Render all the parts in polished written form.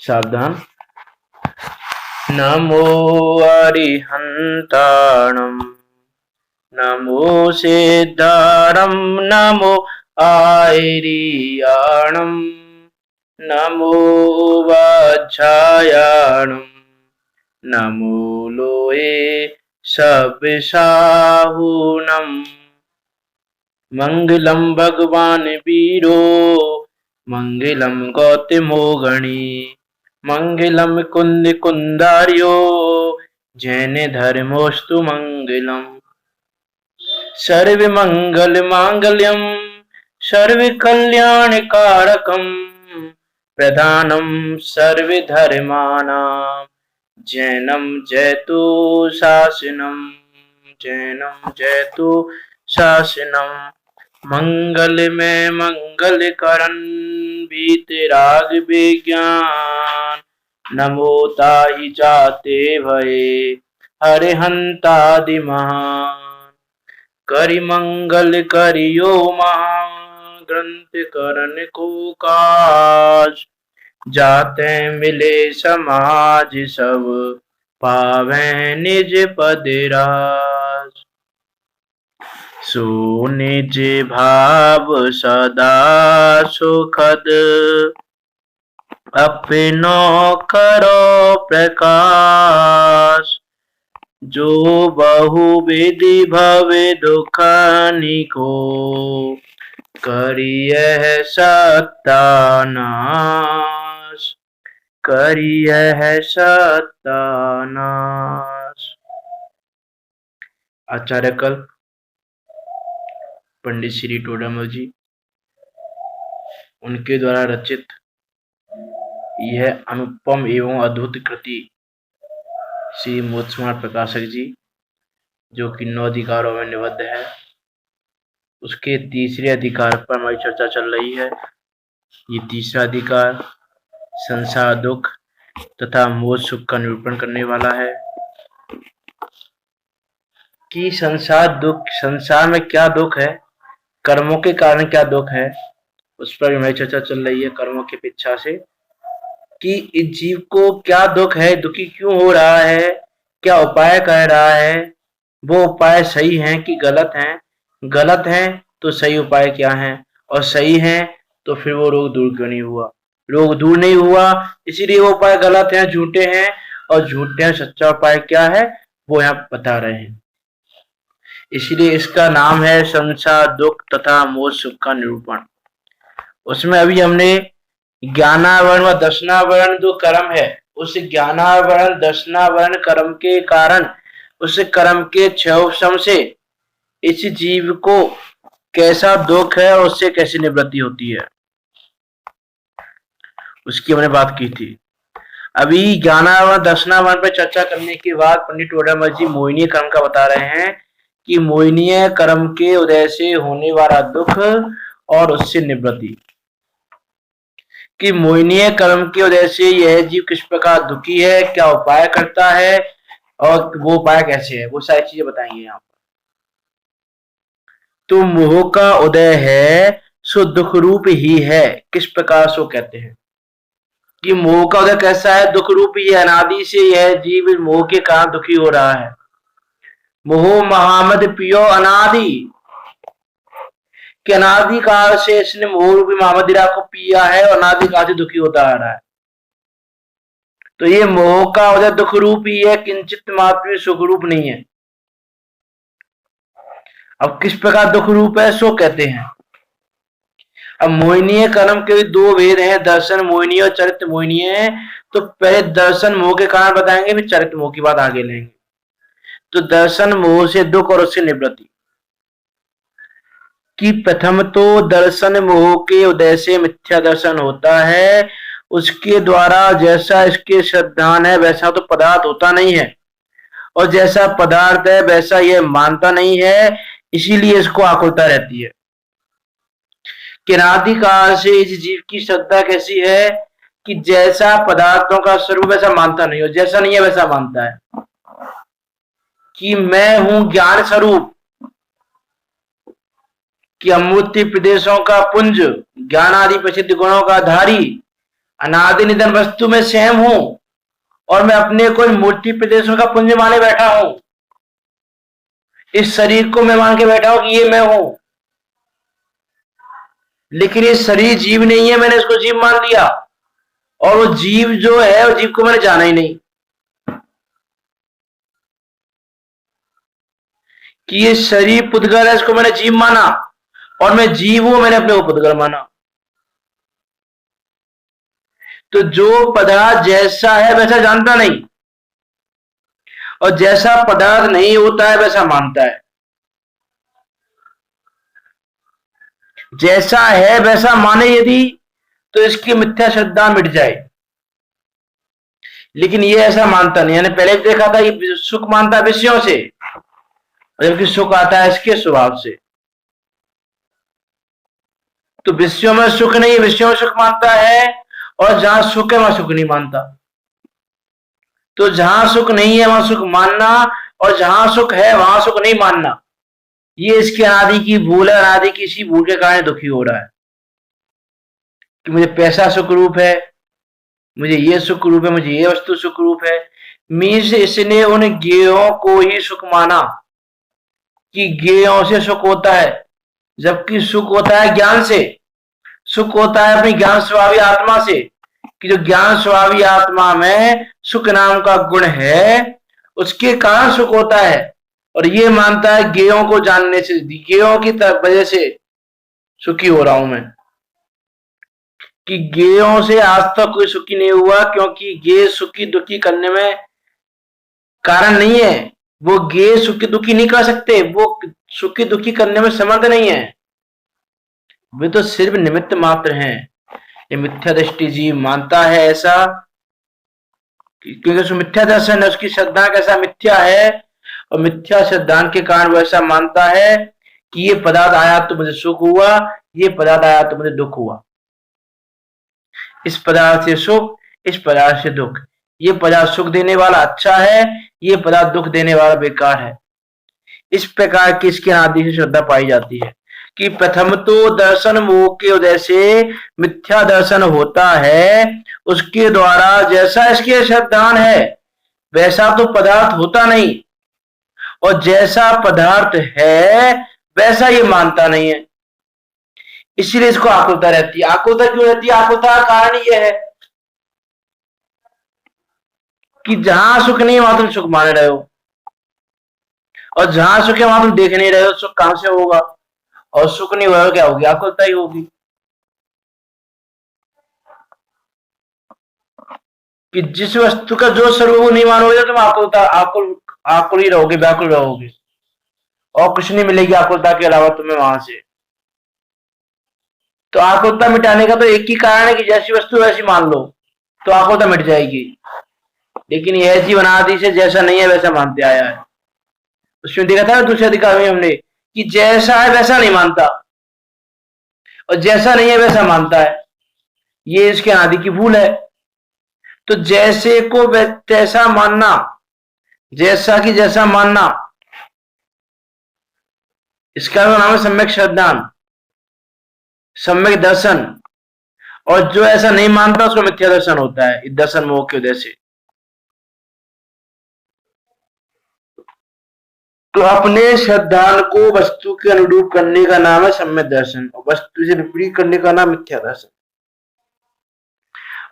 सावधान। नमो अरिहंताणं नमो सिद्धारं नमो आयर्याणं नमो वाच्छायाणं नमो लोये सविशाहुनं। मंगलम भगवान वीरो मंगलम गौतमो गणी मंगलम कुंद कुंदार्यो जैन धर्मोस्तु मंगलम। सर्व मंगल मांगल्यम सर्व कल्याण कारकम प्रधानम सर्व धर्मानां जैनम जयतु शासनम जैनम जयतु शासनम। मंगल में मंगल करन वीतराग विज्ञान नमो ताहि जाते भये हरिहंतादि महान। करि मंगल करियो महाग्रंथ करन को काज जाते मिले समाज सब पावे निज पद राज। सो निज भाव सदा सुखद अपनो करो प्रकाश जो बहुविधि भवे दुख निको करियह सत्यानाश करियह सत्यानाश। आचार्य कल्प पंडित श्री टोडामल जी, उनके द्वारा रचित यह अनुपम एवं अद्भुत कृति श्री मोक्षमार्ग प्रकाशक जी, जो कि 9 अधिकारों में निबद्ध है, उसके तीसरे अधिकार पर हमारी चर्चा चल रही है। ये तीसरा अधिकार संसार दुख तथा मोक्ष सुख का निरूपण करने वाला है कि संसार में क्या दुख है, कर्मों के कारण क्या दुख है, उस पर हमारी चर्चा चल रही है कर्मों की अपेक्षा से, कि इस जीव को क्या दुख है, दुखी क्यों हो रहा है, क्या उपाय कर रहा है, वो उपाय सही हैं कि गलत हैं, गलत हैं तो सही उपाय क्या है, और सही है तो फिर वो रोग दूर क्यों नहीं हुआ, रोग दूर नहीं हुआ इसीलिए वो उपाय गलत हैं, झूठे हैं, और झूठे हैं सच्चा उपाय क्या है वो यहाँ बता रहे हैं। इसलिए इसका नाम है संसार दुख तथा मोक्ष सुख का निरूपण। उसमें अभी हमने ज्ञानावरण व दर्शनावरण जो कर्म है, उस ज्ञानावरण दर्शनावरण कर्म के कारण उस कर्म के क्षय से इस जीव को कैसा दुख है और उससे कैसी निवृत्ति होती है, उसकी हमने बात की थी। अभी ज्ञानावरण दर्शनावरण पर चर्चा करने के बाद पंडित टोडामल जी मोहिनीय कर्म का बता रहे हैं कि मोहिनीय कर्म के उदय से होने वाला दुख और उससे निवृत्ति, कि मोहिनीय कर्म के उदय से यह जीव किस प्रकार दुखी है, क्या उपाय करता है और वो उपाय कैसे है, वो सारी चीजें बताएंगे यहाँ पर। तो मोह का उदय है सो दुख रूप ही है, किस प्रकार सो कहते हैं कि मोह का उदय कैसा है, दुख रूप ही है। अनादि से यह जीव मोह के कारण दुखी हो रहा है। मोह महामद पियो अनादि, कि अनादि काल से इसने मोह रूपी महामदिरा को पिया है और अनादि काल से दुखी होता आ रहा है। तो ये मोह का उदय दुख रूप ही है, किंचित मात्र सुख रूप नहीं है। अब किस प्रकार दुख रूप है सो कहते हैं। अब मोहिनीय कर्म के 2 भेद हैं, दर्शन मोहिनीय और चरित्र मोहिनीय। तो पहले दर्शन मोह के कारण बताएंगे, फिर चरित्र मोह की बात आगे लेंगे। तो दर्शन मोह से दुख और उससे निवृत्ति कि प्रथम तो दर्शन मोह के उदय से मिथ्या दर्शन होता है, उसके द्वारा जैसा इसके श्रद्धान है वैसा तो पदार्थ होता नहीं है, और जैसा पदार्थ है वैसा यह मानता नहीं है, इसीलिए इसको आकुलता रहती है। कि अनादि काल से इस जीव की श्रद्धा कैसी है कि जैसा पदार्थों का स्वरूप वैसा मानता नहीं हो, जैसा नहीं है वैसा मानता है, कि मैं हूं ज्ञान स्वरूप, कि अमूर्ति प्रदेशों का पुंज, ज्ञान आदि प्रसिद्ध गुणों का धारी, अनादि निधन वस्तु में स्वयं हूं और मैं अपने कोई मूर्ति प्रदेशों का पुंज माने बैठा हूं। इस शरीर को मैं मान के बैठा हूं कि ये मैं हूं, लेकिन ये शरीर जीव नहीं है, मैंने इसको जीव मान लिया। और वो जीव जो है, वो जीव को मैंने जाना ही नहीं कि ये शरीर पुद्गल है, इसको मैंने जीव माना और मैं जीव हूं, मैंने अपने को पुद्गल माना। तो जो पदार्थ जैसा है वैसा जानता नहीं, और जैसा पदार्थ नहीं होता है वैसा मानता है। जैसा है वैसा माने यदि, तो इसकी मिथ्या श्रद्धा मिट जाए। लेकिन ये ऐसा मानता नहीं। यानी पहले देखा था कि सुख मानता है विषयों से, जबकि सुख आता है इसके स्वभाव से। तो विषयों में सुख नहीं, विषयों में सुख मानता है, और जहां सुख है वहां सुख नहीं मानता। तो जहां सुख नहीं है वहां सुख मानना, और जहां सुख है वहां सुख नहीं मानना, ये इसकी अनादि की भूल है। अनादि की इसी भूल के कारण दुखी हो रहा है कि मुझे पैसा सुख रूप है, मुझे ये सुख रूप है, मुझे ये वस्तु सुख रूप है। मीन्स इसने उन ज्ञेयों को ही सुख माना कि ज्ञेयों से सुख होता है, जबकि सुख होता है ज्ञान से। सुख होता है अपनी ज्ञान स्वभावी आत्मा से, कि जो ज्ञान स्वभावी आत्मा में सुख नाम का गुण है, उसके कारण सुख होता है। और ये मानता है ज्ञेयों को जानने से, ज्ञेयों की वजह से सुखी हो रहा हूं मैं, कि ज्ञेयों से आज तक कोई सुखी नहीं हुआ, क्योंकि ज्ञेय सुखी दुखी करने में कारण नहीं है। वो ज्ञेय सुखी दुखी नहीं कर सकते, वो सुखी दुखी करने में समर्थ नहीं है, वे तो सिर्फ निमित्त मात्र हैं। ये मिथ्या दृष्टि जीव मानता है ऐसा, क्योंकि उसमें मिथ्या दर्शन है, उसकी श्रद्धा कैसा मिथ्या है, और मिथ्या श्रद्धा के कारण वो ऐसा मानता है कि ये पदार्थ आया तो मुझे सुख हुआ, ये पदार्थ आया तो मुझे दुख हुआ। इस पदार्थ से सुख, इस पदार्थ से दुख, ये पदार्थ सुख देने वाला अच्छा है, ये पदार्थ दुख देने वाला बेकार है। इस प्रकार की इसकी अनादि से श्रद्धा पाई जाती है कि प्रथम तो दर्शन मोह के उदय से मिथ्या दर्शन होता है, उसके द्वारा जैसा इसके श्रद्धान है वैसा तो पदार्थ होता नहीं, और जैसा पदार्थ है वैसा ये मानता नहीं है। इसीलिए इसको आकुलता रहती है। आकुलता क्यों रहती है? आकुलता का कारण ये है कि जहां सुख नहीं वहां तुम सुख मान रहे हो, और जहां सुख है वहां तुम देख नहीं रहे हो। सुख कहां से होगा? और सुख नहीं होगा क्या होगी? आकुलता ही होगी। कि जिस वस्तु का जो स्वरूप नहीं मानोगे तो तुम आकुल ही रहोगे, व्याकुल रहोगे, और कुछ नहीं मिलेगी आकुलता के अलावा तुम्हें वहां से। तो आकुलता मिटाने का तो एक ही कारण है कि जैसी वस्तु वैसी मान लो, तो आकुलता मिट जाएगी। लेकिन यह जीव अनादि से जैसा नहीं है वैसा मानते आया है। उसमें देखा था दूसरे अधिकार में हमने कि जैसा है वैसा नहीं मानता, और जैसा नहीं है वैसा मानता है। ये इसके अनादि की भूल है। तो जैसे को तैसा मानना, जैसा कि जैसा मानना, इसका नाम है सम्यक श्रद्धान, सम्यक दर्शन। और जो ऐसा नहीं मानता उसको मिथ्या दर्शन होता है, इस दर्शन मोह के उदय से। तो अपने श्रद्धान को वस्तु के अनुरूप करने का नाम है सम्यक दर्शन, और वस्तु से विपरीत करने का नाम मिथ्या दर्शन।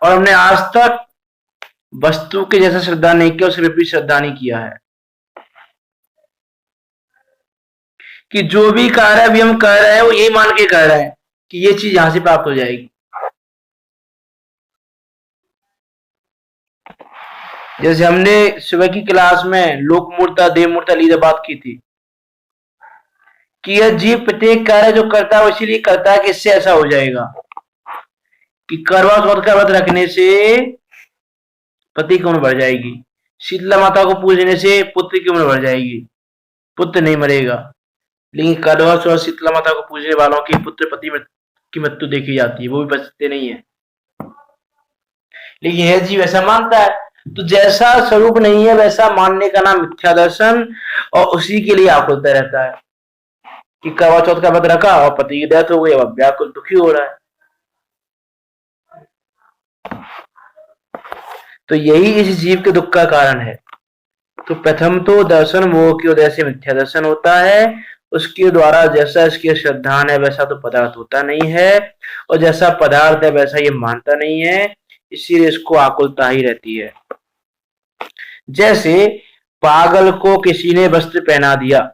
और हमने आज तक वस्तु के जैसा श्रद्धा नहीं किया, उससे विपरीत श्रद्धा नहीं किया है। कि जो भी कार्य अभी हम कर रहे हैं वो यही मान के कर रहे हैं कि ये चीज यहां से प्राप्त हो जाएगी। जैसे हमने सुबह की क्लास में लोक मूर्ता देव मूर्ता लीजिए बात की थी कि यह जीव प्रत्येक कार्य जो करता है वो इसीलिए करता है कि इससे ऐसा हो जाएगा कि करवा चौथ का व्रत रखने से पति की उम्र बढ़ जाएगी, शीतला माता को पूजने से पुत्र की उम्र बढ़ जाएगी, पुत्र नहीं मरेगा। लेकिन करवा चौथ शीतला माता को पूजने वालों की पुत्र पति की मृत्यु देखी जाती है, वो भी बचते नहीं है। लेकिन यह जीव ऐसा मानता है। तो जैसा स्वरूप नहीं है वैसा मानने का नाम मिथ्या दर्शन, और उसी के लिए आकुलता रहता है कि करवा चौथ का व्रत रखा और पति की डेथ हो गई, अब व्याकुल दुखी हो रहा है। तो यही इस जीव के दुख का कारण है। तो प्रथम तो दर्शन मोह की वजह से मिथ्या दर्शन होता है, उसके द्वारा जैसा इसकी श्रद्धा है वैसा तो पदार्थ होता नहीं है, और जैसा पदार्थ है वैसा ये मानता नहीं है, इसीलिए इसको आकुलता ही रहती है। जैसे पागल को किसी ने वस्त्र पहना दिया,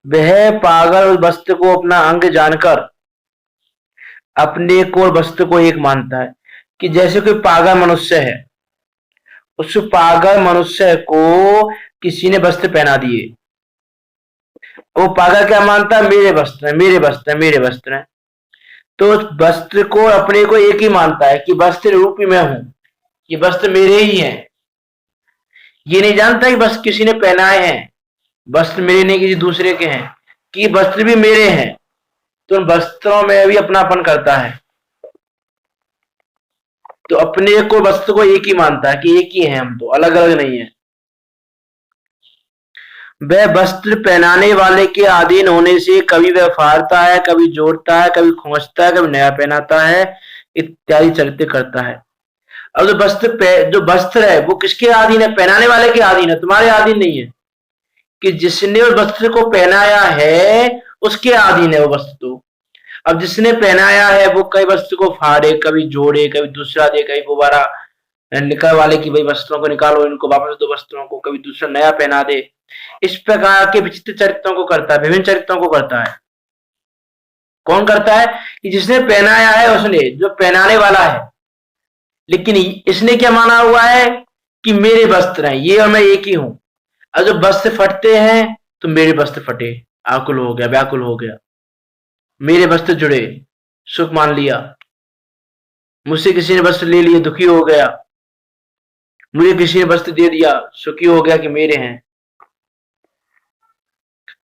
वह पागल वस्त्र को अपना अंग जानकर अपने को वस्त्र को एक मानता है। कि जैसे कोई पागल मनुष्य है, उस पागल मनुष्य को किसी ने वस्त्र पहना दिए, वो पागल क्या मानता है? मेरे वस्त्र है, मेरे वस्त्र है, मेरे वस्त्र है। तो उस वस्त्र को अपने को एक ही मानता है कि वस्त्र रूपी मैं हूं, ये वस्त्र मेरे ही हैं। ये नहीं जानता कि बस किसी ने पहनाए हैं, वस्त्र मेरे नहीं किसी दूसरे के हैं, कि वस्त्र भी मेरे हैं। तो उन वस्त्रों में भी अपनापन करता है, तो अपने को वस्त्र को एक ही मानता है कि एक ही है, हम तो अलग अलग नहीं है। वह वस्त्र पहनाने वाले के अधीन होने से कभी वह फाड़ता है, कभी जोड़ता है, कभी खोजता है, कभी नया पहनाता है, इत्यादि चरित्र करता है। अब जो वस्त्र है वो किसके अधीन है? पहनाने वाले के अधीन है, तुम्हारे अधीन नहीं है। कि जिसने उस वस्त्र को पहनाया है उसके अधीन है वो वस्त्र। तो अब जिसने पहनाया है वो कई वस्त्र को फाड़े, कभी जोड़े, कभी दूसरा दे, कभी दोबारा निकल वाले की भाई वस्त्रों को निकालो, इनको वापस दो वस्त्रों को, कभी दूसरा नया पहना दे। इस प्रकार के विचित्र चरित्रों को करता है, विभिन्न चरित्रों को करता है। कौन करता है? कि जिसने पहनाया है उसने, जो पहनाने वाला है। लेकिन इसने क्या माना हुआ है? कि मेरे वस्त्र हैं ये और मैं एक ही हूं। अब जब वस्त्र फटते हैं तो मेरे वस्त्र फटे, आकुल हो गया, व्याकुल हो गया। मेरे वस्त्र जुड़े, सुख मान लिया। मुझसे किसी ने वस्त्र ले लिए, दुखी हो गया। मुझे किसी ने वस्त्र दे दिया, सुखी हो गया कि मेरे हैं।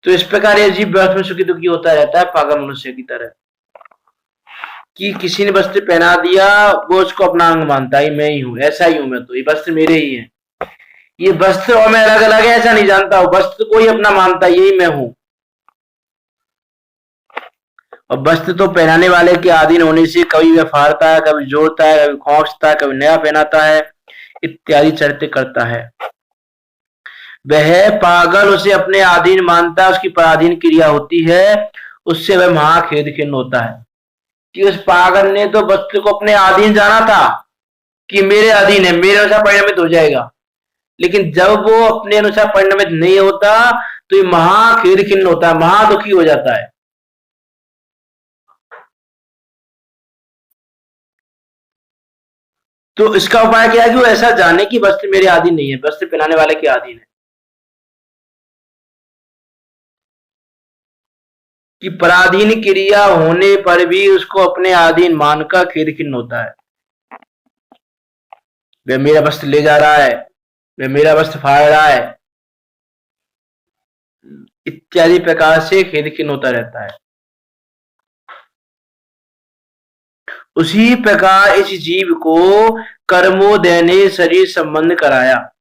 तो इस प्रकार यह जीव व्यर्थ में सुखी दुखी होता रहता है, पागल मनुष्य की तरह। कि किसी ने वस्त्र पहना दिया, वो उसको अपना अंग मानता है, मैं ही हूं, ऐसा ही हूं मैं, तो ये वस्त्र मेरे ही है। ये वस्त्र और मैं अलग अलग है ऐसा नहीं जानता हूं, वस्त्र को ही अपना मानता है, यही मैं हूं। और वस्त्र तो पहनाने वाले के अधीन होने से कभी वह फाड़ता है, कभी जोड़ता है, कभी खोजता है, कभी नया पहनाता है, इत्यादि चरित्र करता है। वह पागल उसे अपने अधीन मानता है, उसकी पराधीन क्रिया होती है, उससे वह महाखेद खिन्न होता है। कि उस पागल ने तो वस्त्र को अपने अधीन जाना था कि मेरे अधीन है, मेरे अनुसार परिणमित हो जाएगा। लेकिन जब वो अपने अनुसार परिणमित नहीं होता तो ये महाखेद खिन्न होता है, महादुखी हो जाता है। तो इसका उपाय क्या है? कि वो ऐसा जाने कि वस्त्र मेरे अधीन नहीं है, वस्त्र पहनाने वाले के अधीन है। कि पराधीन क्रिया होने पर भी उसको अपने अधीन मानकर खेद खिन्न होता है। वह मेरा वस्त्र ले जा रहा है, वह मेरा वस्त्र फाड़ रहा है, इत्यादि प्रकार से खेद खिन्न होता रहता है। उसी प्रकार इस जीव को कर्मोदय ने शरीर संबंध कराया।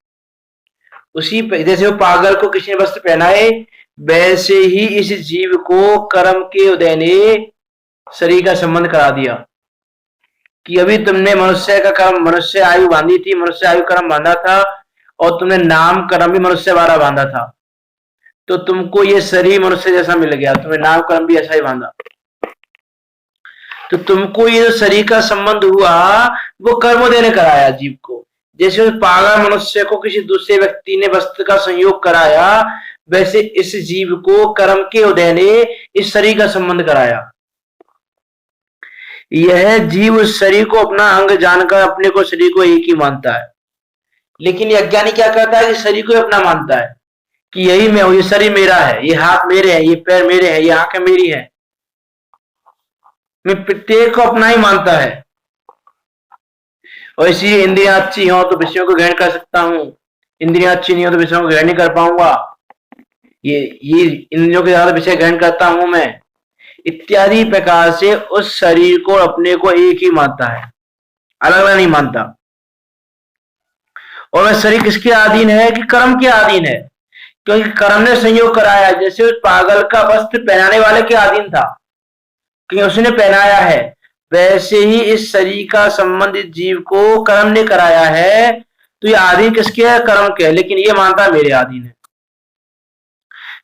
उसी जैसे वो पागल को किसी ने वस्त्र पहनाए, वैसे ही इस जीव को कर्म के उदय ने शरीर का संबंध करा दिया। कि अभी तुमने मनुष्य का कर्म, मनुष्य आयु बांधी थी, मनुष्य आयु कर्म बांधा था, और तुमने नाम कर्म भी मनुष्य वाला बांधा था, तो तुमको ये शरीर मनुष्य जैसा मिल गया, तुमने नाम कर्म भी ऐसा ही बांधा। तो तुमको ये जो शरीर का संबंध हुआ वो कर्मोदय ने कराया जीव को। जैसे उस पागल मनुष्य को किसी दूसरे व्यक्ति ने वस्त्र का संयोग कराया, वैसे इस जीव को कर्म के उदय ने इस शरीर का संबंध कराया। यह जीव उस शरीर को अपना अंग जानकर अपने को शरीर को एक ही मानता है। लेकिन ये अज्ञानी क्या करता है? कि शरीर को अपना मानता है कि यही मैं हूं, ये शरीर मेरा है, ये हाथ मेरे हैं, ये पैर मेरे हैं, ये आंखें मेरी है। मैं प्रत्येक को अपना ही मानता है। और इसी इंद्रियां अच्छी हो तो विषयों को ग्रहण कर सकता हूं, इंद्रियां अच्छी नहीं हो तो विषयों को ग्रहण नहीं कर पाऊंगा। ये इंद्रियों के ज्यादा विषय ग्रहण करता हूं मैं, इत्यादि प्रकार से उस शरीर को अपने को एक ही मानता है, अलग अलग नहीं मानता। और वह शरीर किसके अधीन है? कि कर्म के अधीन है, क्योंकि कर्म ने संयोग कराया। जैसे उस पागल का वस्त्र पहनाने वाले के अधीन था कि उसने पहनाया है, वैसे ही इस शरीर का संबंधित जीव को कर्म ने कराया है, तो ये आधीन किसके है? कर्म के है। लेकिन ये मानता है मेरे आधीन है,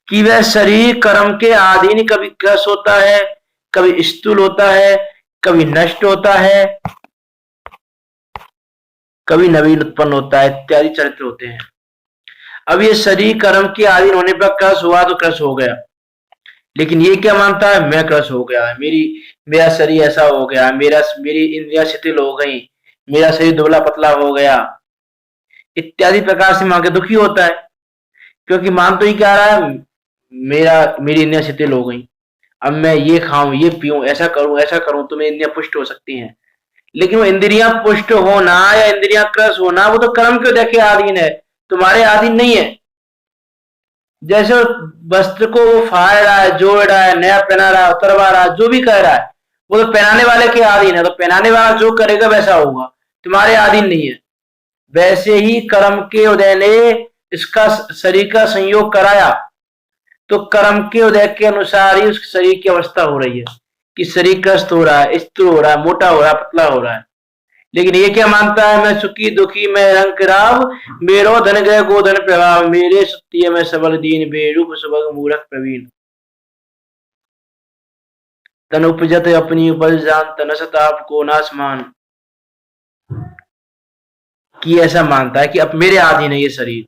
कि वह शरीर कर्म के अधीन कभी ग्रस होता है, कभी स्थूल होता है, कभी नष्ट होता है, कभी नवीन उत्पन्न होता है, इत्यादि चरित्र होते हैं। अब ये शरीर कर्म के अधीन होने पर क्रस हुआ तो क्रस हो गया, लेकिन ये क्या मानता है? मैं क्रस हो गया, मेरा शरीर ऐसा हो गया, मेरी इंद्रियां शिथिल हो गई, मेरा शरीर दुबला पतला हो गया, इत्यादि प्रकार से मान के दुखी होता है। क्योंकि मान तो ये क्या रहा है? मेरी इंद्रियां शिथिल हो गई, अब मैं ये खाऊं, ये पीऊं, ऐसा करूं तो मेरी इंद्रियां पुष्ट हो सकती हैं। लेकिन वो इंद्रियां पुष्ट होना या इंद्रियां क्रस होना, वो तो कर्म क्यों देखे अधीन है, तुम्हारे अधीन नहीं है। जैसे वस्त्र को वो फाड़ रहा है, जोड़ रहा है, नया पहना रहा है, उतरवा रहा है, जो भी कर रहा है, वो तो पहनाने वाले के अधीन है। तो पहनाने वाला जो करेगा वैसा होगा, तुम्हारे अधीन नहीं है। वैसे ही कर्म के उदय ने इसका शरीर का संयोग कराया, तो कर्म के उदय के अनुसार ही उस शरीर की अवस्था हो रही है, कि शरीर ग्रस्त हो रहा है, स्थिर हो रहा है, मोटा हो रहा है, पतला हो रहा है। लेकिन ये क्या मानता है? मैं सुखी दुखी, मैं रंग राव, मेरो धन गए गोधन प्रभाव, मेरे सत्य में सबल दीन, बेरूप सुभग मूरख प्रवीण। तन उपजत अपनी उपज जान, तनस ताप को नासमान। कि ऐसा मानता है कि अब मेरे अधीन है ये शरीर।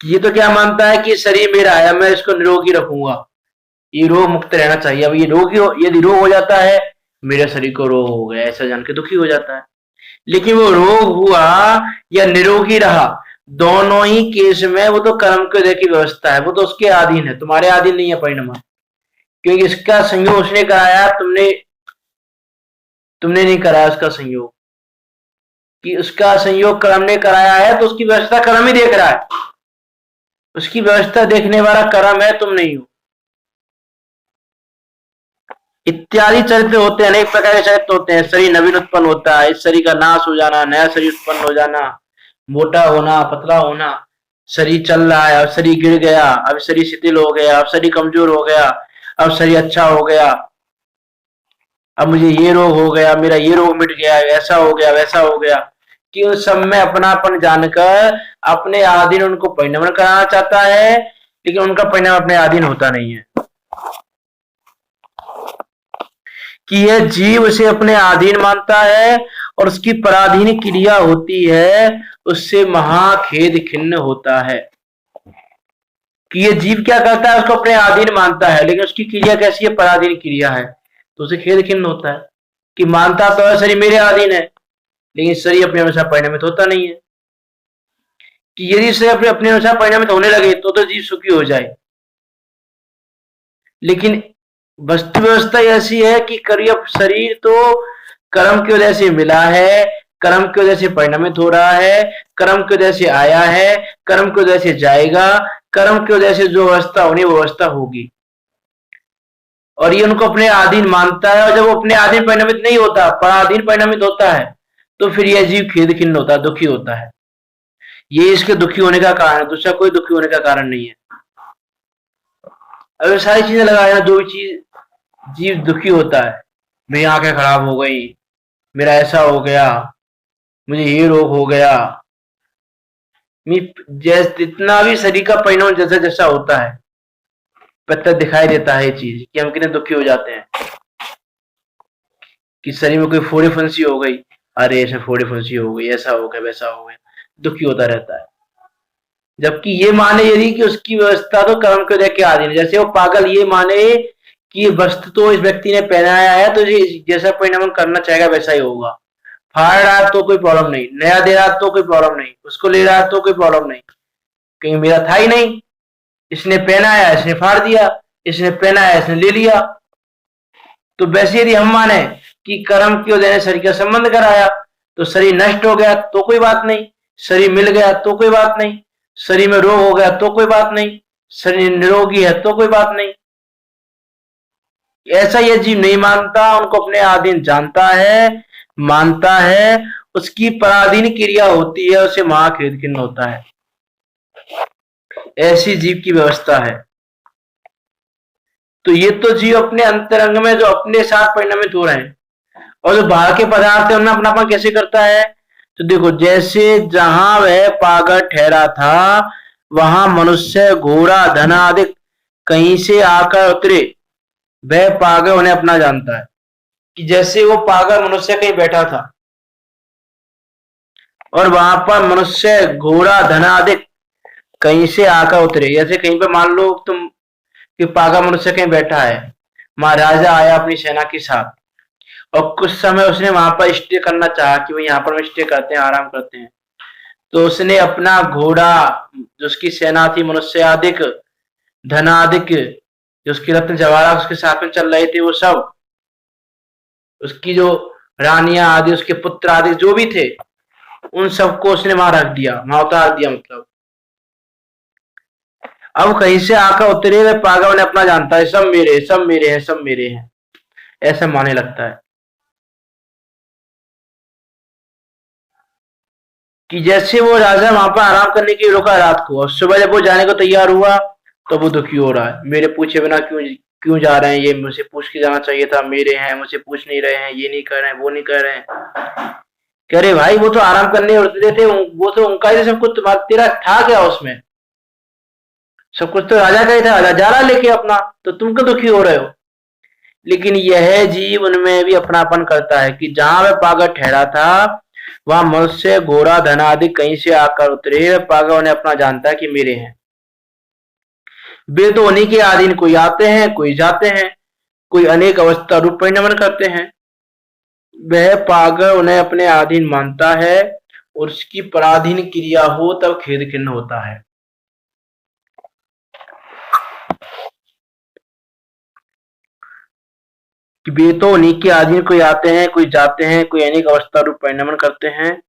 ये तो क्या मानता है कि शरीर मेरा है, मैं इसको निरोगी रखूंगा, ये रोग मुक्त रहना चाहिए। अब ये यदि रोग हो जाता है, मेरे शरीर को रोग हो गया ऐसा जान के दुखी हो जाता है। लेकिन वो रोग हुआ या निरोगी रहा, दोनों ही केस में वो तो कर्म के उदय की व्यवस्था है, वो तो उसके अधीन है, तुम्हारे अधीन नहीं है परिणाम। क्योंकि इसका संयोग उसने कराया, तुमने नहीं कराया उसका संयोग। कि उसका संयोग कर्म ने कराया है, तो उसकी व्यवस्था कर्म ही देख रहा है, उसकी व्यवस्था देखने वाला कर्म है, तुम नहीं हो। इत्यादि चरित्र होते हैं, अनेक प्रकार के चरित्र होते हैं। शरीर नवीन उत्पन्न होता है, इस शरीर का नाश हो जाना, नया शरीर उत्पन्न हो जाना, मोटा होना, पतला होना, शरीर चल रहा है, अब शरीर गिर गया, अब शरीर शिथिल हो गया, अब शरीर कमजोर हो गया, अब शरीर अच्छा हो गया, अब मुझे ये रोग हो गया, मेरा ये रोग मिट गया, ऐसा हो गया, वैसा हो गया। कि उस सब में अपनापन जानकर अपने अधीन उनको परिणमन कराना चाहता है, लेकिन उनका परिणाम अपने अधीन होता नहीं है। कि यह जीव उसे अपने अधीन मानता है और उसकी पराधीन क्रिया होती है, उससे महाखेद खिन्न होता है। कि ये जीव क्या करता है? उसको अपने अधीन मानता है, लेकिन उसकी क्रिया कैसी है? पराधीन क्रिया है, तो उसे खेद खिन्न होता है। कि मानता तो है शरीर मेरे अधीन है, लेकिन शरीर अपने अनुसार परिणमित होता नहीं है। कि यदि शरीर अपने अनुसार परिणमित होने लगे तो जीव सुखी हो जाए। लेकिन वस्तु व्यवस्था ऐसी है कि करियर शरीर तो कर्म की वजह से मिला है, कर्म की वजह से परिणमित हो रहा है, कर्म की वजह से आया है, कर्म की वजह से जाएगा, कर्म की वजह से जो अवस्था होनी वो अवस्था होगी। और ये उनको अपने अधीन मानता है, और जब वो अपने अधीन परिणमित नहीं होता, पराधीन परिणमित होता है, तो फिर यह जीव खेद खिन्न होता है, दुखी होता है। ये इसके दुखी होने का कारण है, दूसरा कोई दुखी होने का कारण नहीं है। अगर सारी चीजें लगाए ना, जो भी चीज जीव दुखी होता है, मेरी आंखें खराब हो गई, मेरा ऐसा हो गया, मुझे ये रोग हो गया, जैसे जितना भी शरीर का परिणाम जैसा जैसा होता है, पता दिखाई देता है ये चीज कि हम कितने दुखी हो जाते हैं। कि शरीर में कोई फोड़े फंसी हो गई, अरे ऐसे फोड़े फंसी हो गई, ऐसा हो गया, वैसा हो गया, दुखी होता रहता है। जबकि ये माने यदि कि उसकी व्यवस्था तो कर्म के उदय के अधीन है। जैसे वो पागल ये माने कि वस्त्र तो इस व्यक्ति ने पहनाया है, तो जैसा परिणाम करना चाहेगा वैसा ही होगा। फाड़ रहा तो कोई प्रॉब्लम नहीं, नया दे रहा तो कोई प्रॉब्लम नहीं, उसको ले रहा तो कोई प्रॉब्लम नहीं, कहीं मेरा था ही नहीं, इसने पहनाया, इसने फाड़ दिया, इसने पहनाया, इसने ले लिया। तो वैसे यदि हम माने कि कर्म की वजह ने शरीर का संबंध कराया, तो शरीर नष्ट हो गया तो कोई बात नहीं, शरीर मिल गया तो कोई बात नहीं, शरीर में रोग हो गया तो कोई बात नहीं, शरीर निरोगी है तो कोई बात नहीं। ऐसा यह जीव नहीं मानता, उनको अपने अधीन जानता है, मानता है, उसकी पराधीन क्रिया होती है, उसे महाखेद खिन्न होता है। ऐसी जीव की व्यवस्था है। तो ये तो जीव अपने अंतरंग में जो अपने साथ परिणमित हो रहे हैं, और जो बाहर के पदार्थ है उनमें अपनापन कैसे करता है? तो देखो, जैसे जहां वह पागल ठहरा था वहां मनुष्य, घोड़ा, धन आदि कहीं से आकर उतरे, वह पागल उन्हें अपना जानता है। कि जैसे वो पागल मनुष्य कहीं बैठा था और वहां पर मनुष्य, घोड़ा, धन आदि कहीं से आकर उतरे। जैसे कहीं पे मान लो तुम कि पागल मनुष्य कहीं बैठा है, महाराजा आया अपनी सेना के साथ, और कुछ समय उसने वहां पर स्टे करना चाहा कि भाई यहाँ पर हम स्टे करते हैं, आराम करते हैं। तो उसने अपना घोड़ा, जो उसकी सेना थी, मनुष्य आदिक, धन आदिक, जो उसकी रत्न जवाहरात उसके साथ में चल रहे थे, वो सब, उसकी जो रानियां आदि, उसके पुत्र आदि जो भी थे, उन सबको उसने वहां रख दिया, वहां उतार दिया मतलब। अब कहीं से आकर उतरे हुए पागल ने अपना जानता है, सब मेरे, सब मेरे हैं, सब मेरे हैं, ऐसा मानने लगता है। कि जैसे वो राजा वहां पर आराम करने के लिए रुका रात को, और सुबह जब वो जाने को तैयार हुआ तो वो दुखी हो रहा है, मेरे पूछे बिना क्यों क्यों जा रहे हैं, ये मुझे पूछ के जाना चाहिए था, मेरे हैं, मुझे पूछ नहीं रहे हैं, ये नहीं कर रहे हैं, वो नहीं कर रहे हैं। कह रहे भाई वो तो आराम करने उतरे थे, वो तो उनका ही सब कुछ, तुम्हारा तेरा था क्या उसमें? सब कुछ तो राजा का ही था, राजा जा रहा लेके अपना, तो तुम क्यों दुखी हो रहे हो? लेकिन यह जीव उनमें भी अपनापन करता है कि जहां वह पागल ठहरा था वहां मनुष्य, घोड़ा, धन आदि कहीं से आकर उतरे, वह पागल उन्हें अपना जानता है कि मेरे हैं। वे तो उन्हीं के अधीन कोई आते हैं, कोई जाते हैं, कोई अनेक अवस्था रूप परिणमन करते हैं। वह पागल उन्हें अपने अधीन मानता है, और उसकी पराधीन क्रिया हो तब खेद खिन्न होता है। कि वे तो उन्हीं के अधीन कोई आते हैं, कोई जाते हैं, कोई अनेक अवस्था रूप परिणमन करते हैं।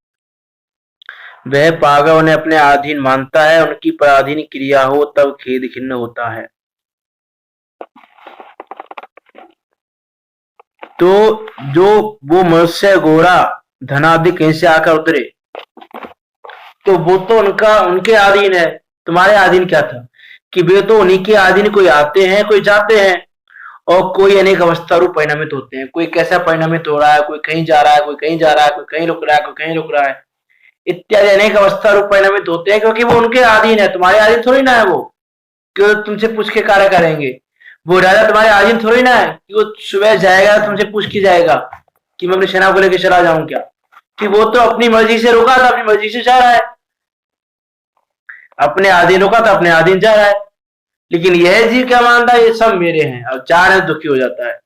वह पागल उन्हें अपने अधीन मानता है, उनकी पराधीन क्रिया हो तब खेद खिन्न होता है। तो जो वो मनुष्य, घोड़ा, धनादि कहीं से आकर उतरे, तो वो तो उनका, उनके अधीन है। तुम्हारे अधीन क्या था? कि वे तो उन्हीं के अधीन कोई आते हैं, कोई जाते हैं, और कोई अनेक अवस्था रूप परिणमित होते हैं। कोई कैसा परिणमित हो रहा है, कोई कहीं जा रहा है, कोई कहीं जा रहा है, कोई कहीं रुक रहा है, कोई कहीं रुक रहा है, इत्यादि अनेक अवस्था रूप परिणमित होते हैं, क्योंकि वो उनके अधीन है। तुम्हारे अधीन थोड़ी ना है वो, क्यों तुमसे पूछ के कार्य करेंगे। वो राजा तुम्हारे अधीन थोड़ी ना है कि वो सुबह जाएगा तुमसे पूछ के जाएगा कि मैं अपनी सेना को लेकर चला जाऊं क्या। कि वो तो अपनी मर्जी से रुका था, अपनी मर्जी से जा रहा है, अपने अधीन रुका था, अपने अधीन जा रहा है। लेकिन यह जीव क्या मानता है, ये सब मेरे हैं, और चार है दुखी हो जाता है।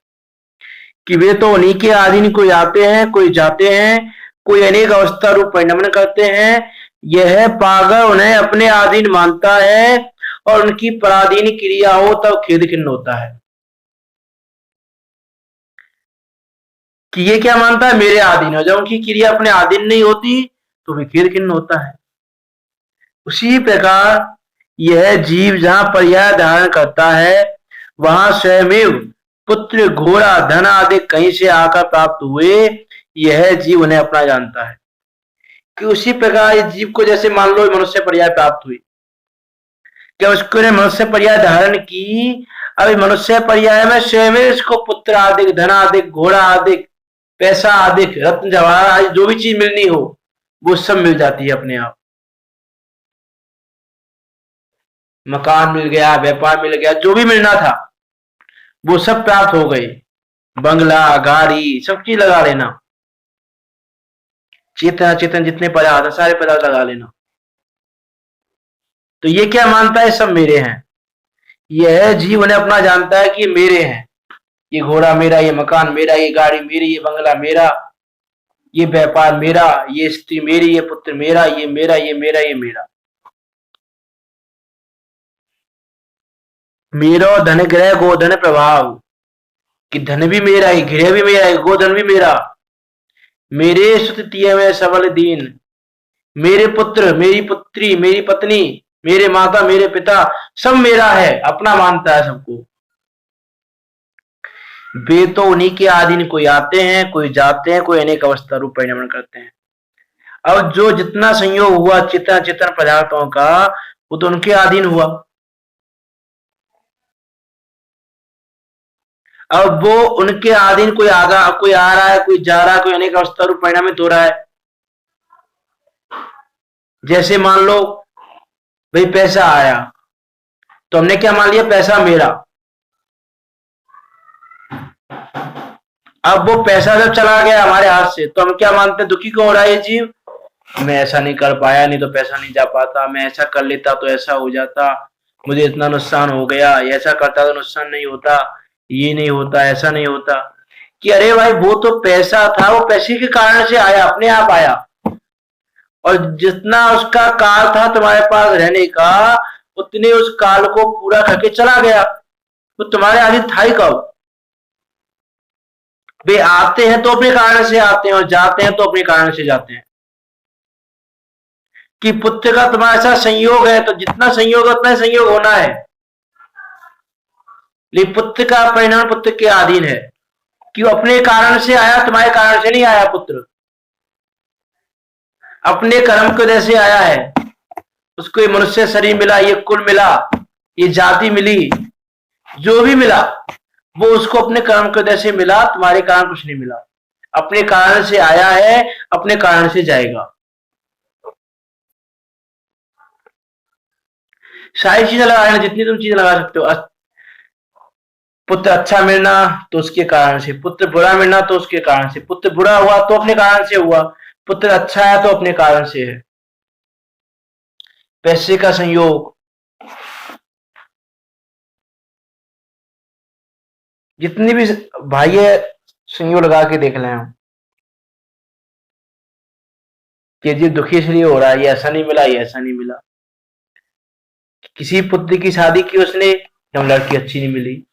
कि वे तो उन्हीं के अधीन कोई आते हैं, कोई जाते हैं, कोई अनेक अवस्था रूप परिणमन करते हैं। यह पागल उन्हें अपने अधीन मानता है, और उनकी पराधीन क्रिया हो तब खेद खिन्न होता है। कि ये क्या मानता है, मेरे अधीन हो, जब उनकी क्रिया अपने अधीन नहीं होती तो भी खेद खिन्न होता है। उसी प्रकार यह जीव जहां पर्याय धारण करता है वहां स्वयमेव पुत्र, घोड़ा, धन आदि कहीं से आकर प्राप्त हुए, यह जीव उन्हें अपना जानता है। कि उसी प्रकार इस जीव को, जैसे मान लो मनुष्य पर्याय प्राप्त हुई, क्या उसको ने मनुष्य पर्याय धारण की, अभी मनुष्य पर्याय में स्वयं इसको पुत्र आदि, धन आदि, घोड़ा आदि, पैसा आदि, रत्न जवाहर आदि जो भी चीज मिलनी हो वो सब मिल जाती है अपने आप। मकान मिल गया, व्यापार मिल गया, जो भी मिलना था वो सब प्राप्त हो गई। बंगला, गाड़ी, सब चीज लगा लेना, चेतन अचेतन जितने पदार्थ है सारे पदार्थ लगा लेना। तो ये क्या मानता है, सब मेरे हैं। यह जीव उन्हें अपना जानता है कि ये मेरे हैं। ये घोड़ा मेरा, ये मकान मेरा, ये गाड़ी मेरी, ये बंगला मेरा, ये व्यापार मेरा, ये स्त्री मेरी, ये पुत्र मेरा, ये मेरा, ये मेरा, ये मेरा। मेरा धन ग्रह गोधन प्रभाव, कि धन भी मेरा है, गृह भी मेरा है, गोधन भी मेरा। मेरे सुततीय में सबल दीन, मेरे पुत्र, मेरी पुत्री, मेरी पत्नी, मेरे माता, मेरे पिता, सब मेरा है, अपना मानता है सबको। वे तो उन्हीं के अधीन कोई आते हैं, कोई जाते हैं, कोई अनेक अवस्था रूप परिणमन करते हैं। अब जो जितना संयोग हुआ चेतन चेतन पदार्थों का, वो तो उनके अधीन हुआ। अब वो उनके अधीन कोई कोई आ रहा है, कोई जा रहा है, कोई अनेक अवस्था रूप परिणामित हो रहा है। जैसे मान लो भाई पैसा आया, तो हमने क्या मान लिया, पैसा मेरा। अब वो पैसा जब चला गया हमारे हाथ से, तो हम क्या मानते हैं, दुखी क्यों हो रहा है ये जीव, मैं ऐसा नहीं कर पाया, नहीं तो पैसा नहीं जा पाता, मैं ऐसा कर लेता तो ऐसा हो जाता, मुझे इतना नुकसान हो गया, ऐसा करता तो नुकसान नहीं होता, ये नहीं होता, ऐसा नहीं होता। कि अरे भाई वो तो पैसा था, वो पैसे के कारण से आया, अपने आप आया, और जितना उसका काल था तुम्हारे पास रहने का, उतने उस काल को पूरा करके चला गया। तो तुम्हारे आगे था ही कब। वे आते हैं तो अपने कारण से आते हैं, और जाते हैं तो अपने कारण से जाते हैं। कि पुत्र का तुम्हारे साथ संयोग है, तो जितना संयोग है उतना संयोग होना है। लेकिन पुत्र का परिणाम पुत्र के अधीन है, कि वो अपने कारण से आया, तुम्हारे कारण से नहीं आया। पुत्र अपने कर्म की वजह से आया है। उसको ये मनुष्य शरीर मिला, ये कुल मिला, ये जाति मिली, जो भी मिला वो उसको अपने कर्म की वजह से मिला, तुम्हारे कारण कुछ नहीं मिला। अपने कारण से आया है, अपने कारण से जाएगा। सारी चीजें लगाना, जितनी तुम चीजें लगा सकते हो। पुत्र अच्छा मिलना तो उसके कारण से, पुत्र बुरा मिलना तो उसके कारण से, पुत्र बुरा हुआ तो अपने कारण से हुआ, पुत्र अच्छा है तो अपने कारण से है। पैसे का संयोग, जितनी भी भाई है, संयोग लगा के देख लें हम कि जी दुखी इसलिए हो रहा है, ये ऐसा नहीं मिला, ये ऐसा नहीं मिला। किसी पुत्र की शादी की उसने, हम लड़की अच्छी नहीं मिली,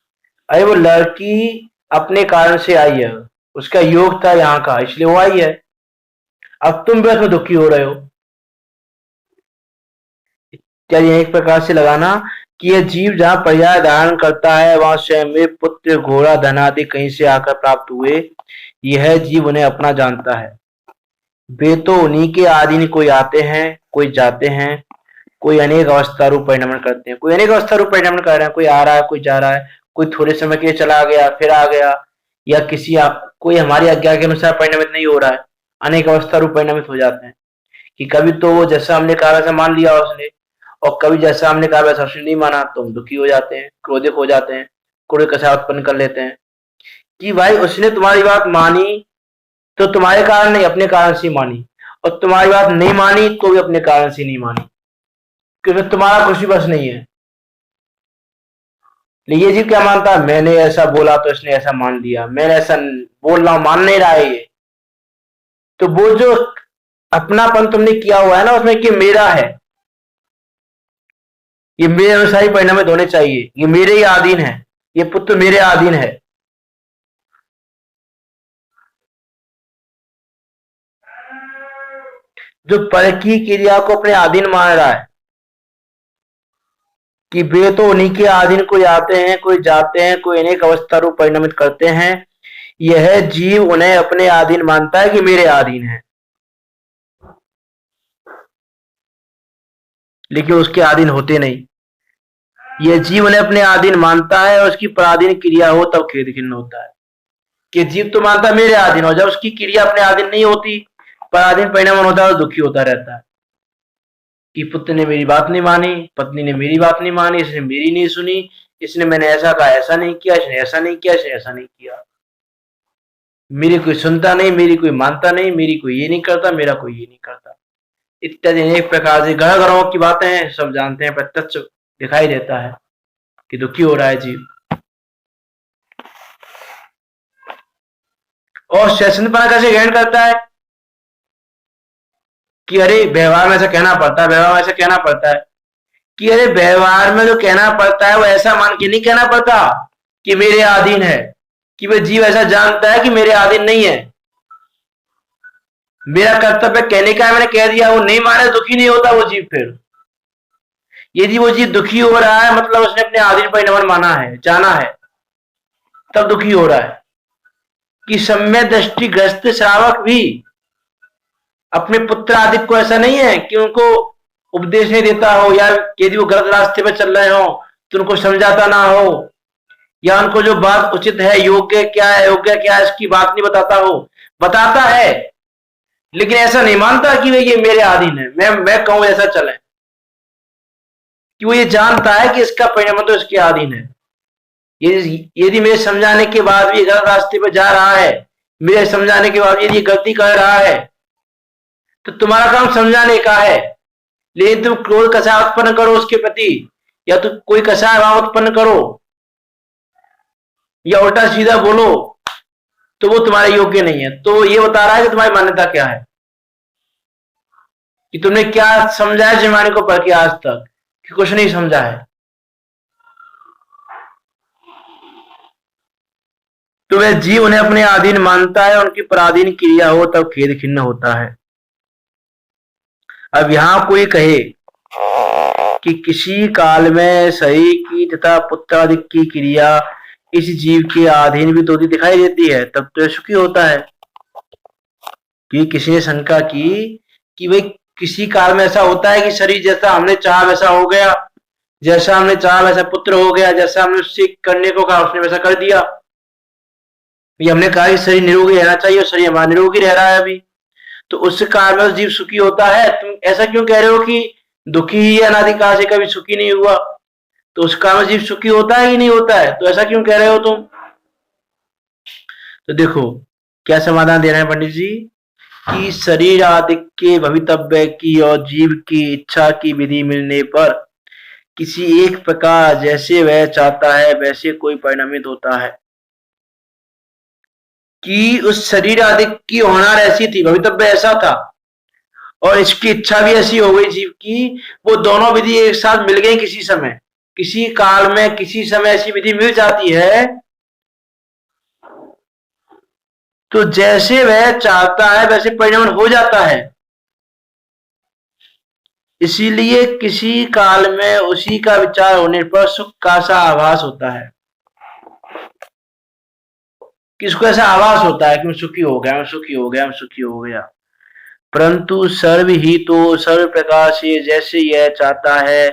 अरे वो लड़की अपने कारण से आई है, उसका योग था यहाँ का, इसलिए वो आई है। अब तुम भी उसमें दुखी हो रहे हो। क्या ये एक प्रकार से लगाना कि यह जीव जहां पर्याय धारण करता है, वहां स्वयं में पुत्र घोड़ा धन आदि कहीं से आकर प्राप्त हुए, यह जीव उन्हें अपना जानता है। वे तो उन्हीं के अधीन कोई आते हैं, कोई जाते हैं, कोई अनेक अवस्था रूप परिणमन करते हैं, कोई अनेक अवस्था रूप परिणमन कर रहे हैं, कोई आ रहा है, कोई जा रहा है, कोई थोड़े समय के लिए चला गया फिर आ गया, या कोई हमारी आज्ञा के अनुसार परिणमित नहीं हो रहा है, अनेक अवस्था रूप परिणमित हो जाते हैं। कि कभी तो वो जैसा हमने कहा वैसा मान लिया उसने, और कभी जैसा हमने कहा वैसा उसने नहीं माना, तो हम दुखी हो जाते हैं, क्रोधित हो जाते हैं, क्रोध कसा उत्पन्न कर लेते हैं। कि भाई उसने तुम्हारी बात मानी तो तुम्हारे कारण नहीं, अपने कारण से मानी, और तुम्हारी बात नहीं मानी तो भी अपने कारण से नहीं मानी, क्योंकि तुम्हारा कुछ भी बस नहीं है। लेकिन ये जीव क्या मानता है, मैंने ऐसा बोला तो इसने ऐसा मान लिया, मैंने ऐसा बोल रहा हूं, मान नहीं रहा है ये। तो वो जो अपनापन तुमने किया हुआ है ना उसमें, कि मेरा है, ये मेरे अनुसार ही परिणामित होने चाहिए, ये मेरे ही अधीन है, ये पुत्र मेरे अधीन है। जो पर की क्रिया को अपने अधीन मान रहा है, कि वे तो उन्हीं के अधीन कोई आते हैं, कोई जाते हैं, कोई अनेक अवस्था रूप परिणमित करते हैं, यह जीव उन्हें अपने अधीन मानता है कि मेरे अधीन है, लेकिन उसके अधीन होते नहीं। यह जीव उन्हें अपने अधीन मानता है, और उसकी पराधीन क्रिया हो तब खेद खिन्न होता है। कि जीव तो मानता है मेरे अधीन, और जब उसकी क्रिया अपने अधीन नहीं होती, पराधीन परिणाम होता है, तो दुखी होता रहता है। कि पुत्र ने मेरी बात नहीं मानी, पत्नी ने मेरी बात नहीं मानी, इसने मेरी नहीं सुनी, इसने मैंने ऐसा कहा ऐसा नहीं किया, इसने ऐसा नहीं किया, इसने ऐसा नहीं किया, मेरी कोई सुनता नहीं, मेरी कोई मानता नहीं, मेरी कोई ये नहीं करता, मेरा कोई ये नहीं करता, इत्यादि अनेक प्रकार से घर घरों की बातें हैं, सब जानते हैं, प्रत्यक्ष दिखाई देता है कि दुखी हो रहा है जीव। और स्वच्छंदपना कैसे ग्रहण करता है, कि अरे व्यवहार में ऐसा कहना पड़ता है, व्यवहार में ऐसा कहना पड़ता है, कि अरे व्यवहार में जो कहना पड़ता है वो ऐसा मान के नहीं कहना पड़ता कि मेरे अधीन है, कि वह जीव ऐसा जानता है कि मेरे अधीन नहीं है, मेरा कर्तव्य कहने का है, मैंने कह दिया, वो नहीं माने, दुखी नहीं होता वो जीव। फिर यदि वो जीव दुखी हो रहा है, मतलब उसने अपने अधीन परिणमन माना है, जाना है, तब दुखी हो रहा है। कि सम्यक दृष्टिग्रस्त श्रावक भी अपने पुत्र आदि को ऐसा नहीं है कि उनको उपदेश नहीं देता हो, या यदि वो गलत रास्ते पर चल रहे हो तो उनको समझाता ना हो, या उनको जो बात उचित है, योग्य क्या है, योग्य क्या है, इसकी बात नहीं बताता हो, बताता है लेकिन ऐसा नहीं मानता कि ये मेरे अधीन है, मैं कहूं ऐसा चले, कि वो ये जानता है कि इसका परिणाम तो इसके अधीन है। यदि मेरे समझाने के बाद भी गलत रास्ते पर जा रहा है, मेरे समझाने के बाद यदि गलती कर रहा है, तो तुम्हारा काम समझाने का है, लेकिन तुम क्रोध कषाय उत्पन्न करो उसके प्रति, या तो कोई कषाय भाव उत्पन्न करो, या उल्टा सीधा बोलो, तो वो तुम्हारे योग्य नहीं है। तो ये बता रहा है कि तुम्हारी मान्यता क्या है, कि तुमने क्या समझा है जमाने को पढ़ के आज तक, कि कुछ नहीं समझा है। तो वह जीव उन्हें अपने अधीन मानता है, उनकी पराधीन क्रिया हो तब खेद खिन्न होता है। अब यहां कोई कहे कि किसी काल में सही की तथा पुत्रादि की क्रिया इस जीव के अधीन भी तो दिखाई देती है, तब तो सुखी होता है। कि किसी ने शंका की कि भाई किसी काल में ऐसा होता है कि शरीर जैसा हमने चाहा वैसा हो गया, जैसा हमने चाहा वैसा पुत्र हो गया, जैसा हमने उससे करने को कहा उसने वैसा कर दिया। हमने कहा कि शरीर निरोगी रहना चाहिए और शरीर हमारा निरोगी रह रहा है अभी, तो उस काल में जीव सुखी होता है। तुम ऐसा क्यों कह रहे हो कि दुखी ही अनादिकाल से कभी सुखी नहीं हुआ, तो उस काल में जीव सुखी होता है कि नहीं होता है, तो ऐसा क्यों कह रहे हो तुम? तो देखो क्या समाधान दे रहे हैं पंडित जी, कि शरीर आदि के भवितव्य की और जीव की इच्छा की विधि मिलने पर किसी एक प्रकार जैसे वह चाहता है वैसे कोई परिणामित होता है। कि उस शरीर आदि की होनार ऐसी थी, भवितव्य ऐसा था, और इसकी इच्छा भी ऐसी हो गई जीव की, वो दोनों विधि एक साथ मिल गई किसी समय, किसी काल में किसी समय ऐसी विधि मिल जाती है, तो जैसे वह चाहता है वैसे परिणाम हो जाता है। इसीलिए किसी काल में उसी का विचार होने पर सुख का सा आभास होता है, किसको ऐसा आभास होता है कि मैं सुखी हो गया, मैं सुखी हो गया, मैं सुखी हो गया। परंतु सर्व ही तो सर्व प्रकार से जैसे यह चाहता है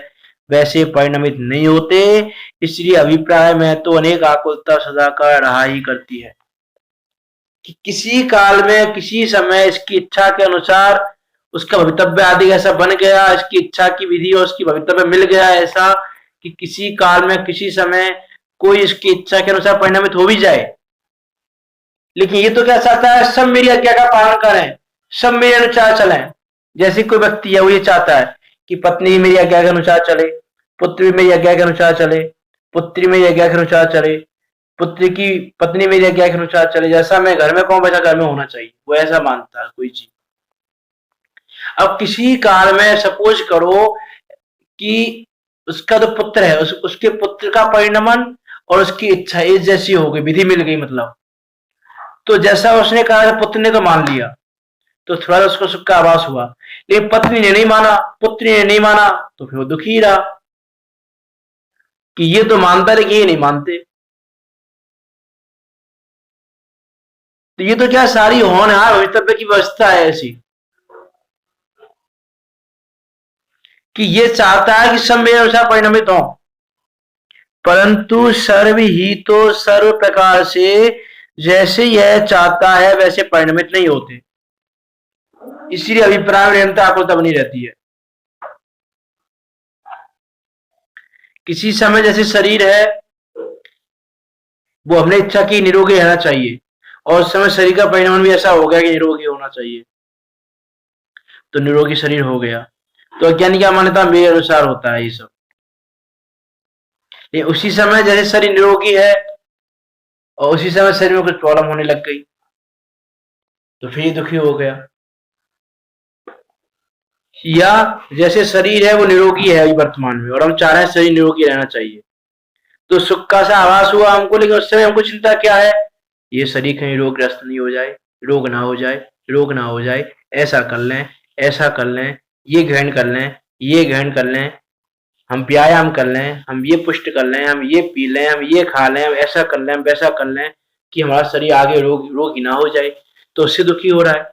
वैसे परिणमित नहीं होते, इसलिए अभिप्राय में तो अनेक आकुलता सदा का रहा ही करती है। कि किसी काल में किसी समय इसकी इच्छा के अनुसार उसका भवितव्य आदि ऐसा बन गया, इसकी इच्छा की विधि और उसकी भवितव्य मिल गया ऐसा, कि किसी काल में किसी समय कोई इसकी इच्छा के अनुसार परिणमित हो भी जाए, लेकिन ये तो क्या चाहता है, सब मेरी आज्ञा का पालन करें, सब मेरे अनुसार चलें। जैसे कोई व्यक्ति है वो ये चाहता है कि पत्नी मेरी आज्ञा के अनुसार चले, पुत्र भी मेरी आज्ञा के अनुसार चले, पुत्री मेरी आज्ञा के अनुसार चले, पुत्र की पत्नी मेरी आज्ञा के अनुसार चले, जैसा मैं घर में कहूं वैसा घर में होना चाहिए, वो ऐसा मानता है कोई चीज। अब किसी काल में सपोज करो कि उसका जो पुत्र है उसके पुत्र का परिणमन और उसकी इच्छा एक जैसी हो गई, विधि मिल गई मतलब, तो जैसा उसने कहा पुत्र ने तो मान लिया, तो थोड़ा उसको सुख का आभास हुआ, लेकिन पत्नी ने नहीं माना, पुत्री ने नहीं माना, तो फिर वो दुखी रहा कि ये तो मानता लेकिन ये नहीं मानते। तो ये तो क्या सारी होनहार भवितव्य की व्यवस्था है ऐसी, कि ये चाहता है कि सब मेरे अनुसार परिणमित हो, परंतु सर्व ही तो सर्व प्रकार से जैसे यह चाहता है वैसे परिणमित नहीं होते, इसीलिए अभिप्राय में निरंतर आकुलता बनी रहती है। किसी समय जैसे शरीर है वो हमने इच्छा की निरोगी रहना चाहिए, और उस समय शरीर का परिणाम भी ऐसा हो गया कि निरोगी होना चाहिए, तो निरोगी शरीर हो गया, तो अज्ञानी क्या मान्यता मेरे अनुसार होता है ये सब। ये उसी समय जैसे शरीर निरोगी है और उसी समय शरीर में कुछ प्रॉब्लम होने लग गई, तो फिर ये दुखी हो गया। या जैसे शरीर है वो निरोगी है अभी वर्तमान में, और हम चाह रहे हैं शरीर निरोगी रहना चाहिए, तो सुख का सा आभास हुआ हमको, लेकिन उस समय हमको चिंता क्या है, ये शरीर कहीं रोगग्रस्त नहीं हो जाए, रोग ना हो जाए, रोग ना हो जाए, ऐसा कर लें, ऐसा कर लें, ये ग्रहण कर लें, ये ग्रहण कर लें, हम व्यायाम कर लें, हम ये पुष्ट कर लें, हम ये पी लें, हम ये खा लें, हम ऐसा कर लें, हम वैसा कर लें, कि हमारा शरीर आगे रोग ही ना हो जाए, तो उससे दुखी हो रहा है।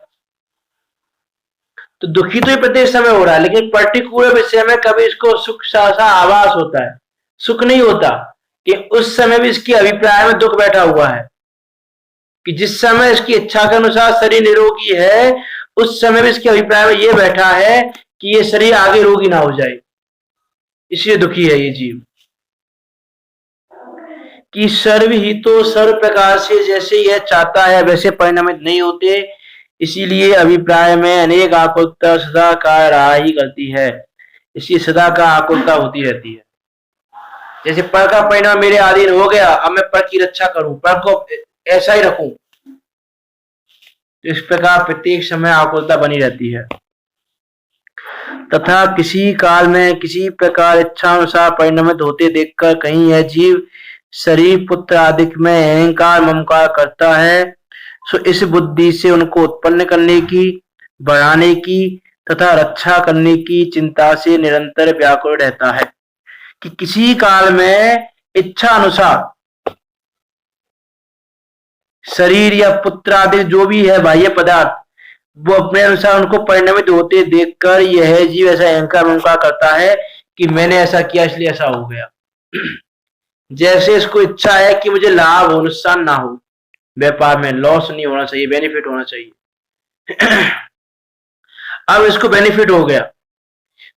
तो दुखी तो ये प्रत्येक समय हो रहा है, लेकिन पर्टिकुलर विषय में कभी इसको सुख सा आभास होता है, सुख नहीं होता, कि उस समय भी इसकी अभिप्राय में दुख बैठा हुआ है कि जिस समय इसकी इच्छा के अनुसार शरीर निरोगी है, उस समय भी इसके अभिप्राय में ये बैठा है कि ये शरीर आगे रोगी ना हो जाए, इसलिए दुखी है ये जीव। कि सर्व ही तो सर्व प्रकार से जैसे यह चाहता है वैसे परिणामित नहीं होते, इसीलिए अभिप्राय में अनेक आकुलता सदा का रहा ही करती है, इसलिए सदा का आकुलता होती रहती है। जैसे पर का परिणाम मेरे अधीन हो गया, अब मैं पर की रक्षा करूं, पर को ऐसा ही रखूं, तो इस प्रकार प्रत्येक समय आकुलता बनी रहती है। तथा किसी काल में किसी प्रकार इच्छा अनुसार परिणमित होते देखकर कहीं यह जीव शरीर पुत्र आदि में अहंकार ममकार करता है, सो इस बुद्धि से उनको उत्पन्न करने की, बढ़ाने की तथा रक्षा करने की चिंता से निरंतर व्याकुल रहता है। कि किसी काल में इच्छा अनुसार शरीर या पुत्र आदि जो भी है बाह्य पदार्थ, वो अपने अनुसार उनको परिणमित होते देखकर यह जीव ऐसा अहंकार ममकार करता है कि मैंने ऐसा किया इसलिए ऐसा हो गया। जैसे इसको इच्छा है कि मुझे लाभ हो, नुकसान ना हो, व्यापार में लॉस नहीं होना चाहिए, बेनिफिट होना चाहिए। अब इसको बेनिफिट हो गया,